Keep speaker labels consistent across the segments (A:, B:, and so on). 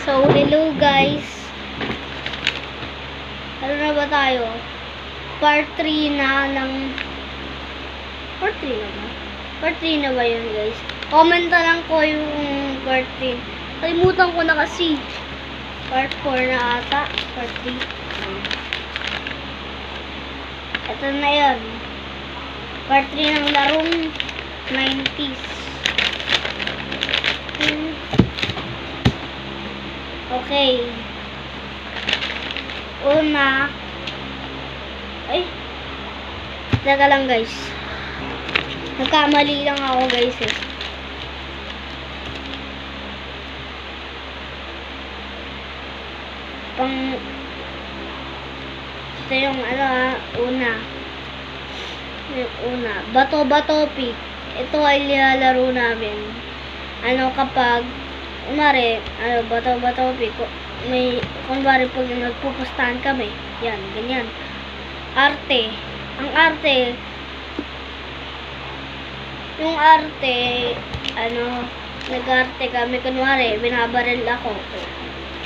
A: So, hello guys. Ano na ba tayo? Part 3 na ng... Part 3 na ba? Part 3 na ba yun guys? Komenta lang ko yung part 3. Kalimutan ko na kasi. Part 4 na ata. Part 3. Ito na yun. Part 3 ng larong 90s. Okay. Una. Ay. Teka lang guys. Nagkamali lang ako guys eh. Ito yung una. Yung una. Bato-bato pick. Ito ay nilalaro namin. Kapag kunwari, bato-bato pick. Kunwari pag nagpupustahan kami. Yan, ganyan. Arte. Ang arte, yung arte, nag-arte kami. Kunwari, binabaril ako.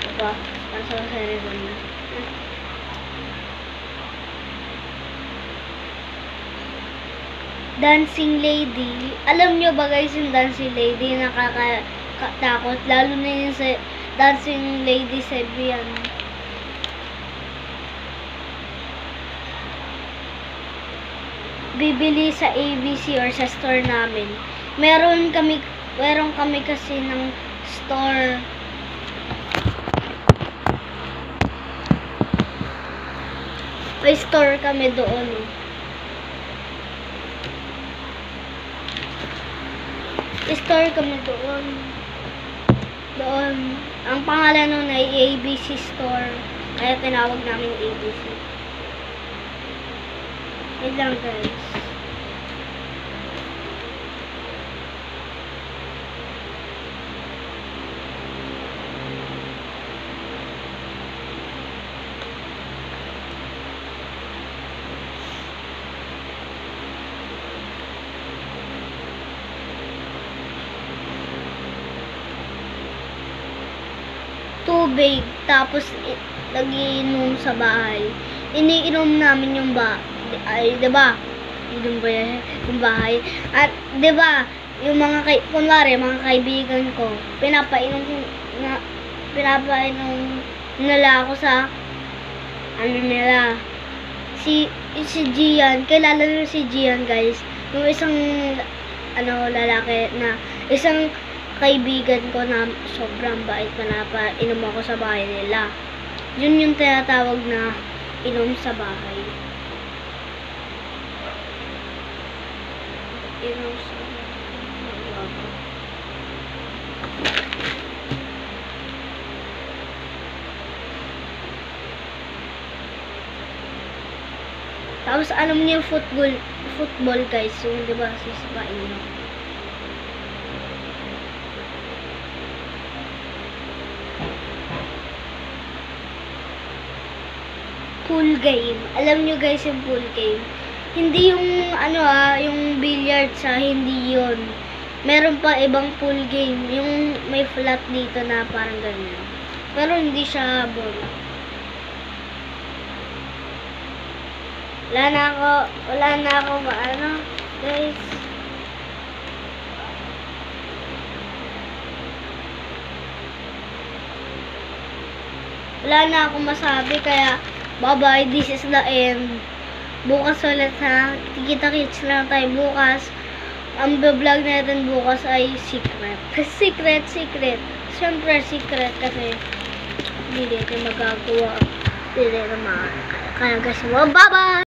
A: Diba? Nasa sarili na. Dancing lady. Alam nyo ba guys yung dancing lady? Nakakatakot. Lalo na yung sa dancing lady Sebian. Bibili sa ABC or sa store namin. Meron kami kasi ng store. May store kami doon. Store kami doon. Ang pangalan nun ay ABC Store. Kaya tinawag namin ABC. Wait lang guys. Tubig, tapos nag-iinom sa bahay. Iniinom namin yung diba? Inom ba yan? Yung bahay. At diba, yung kunwari, mga kaibigan ko, pinapainom nila ako sa nila. Si Gian, kilala nyo si Gian guys. Yung isang lalaki na isang kaibigan ko na sobrang bait, pinapainom ako sa bahay nila. Yun yung tinatawag na inom sa bahay. Inom sa bahay. Tapos alam niyo yung football guys, yung diba sisipain nyo. Pool game. Alam nyo guys yung pool game. Hindi yung yung billiards hindi yun. Meron pa ibang pool game. Yung may flat dito na parang ganyan. Pero hindi siya ball. Wala na ako guys. Wala na akong masabi kaya bye-bye, this is the end. Bukas ulit ha. Kita-kits lang tayo bukas. Ang vlog natin bukas ay secret. Secret. Siyempre secret kasi hindi natin magagawa. Hindi natin kaya guys, bye-bye!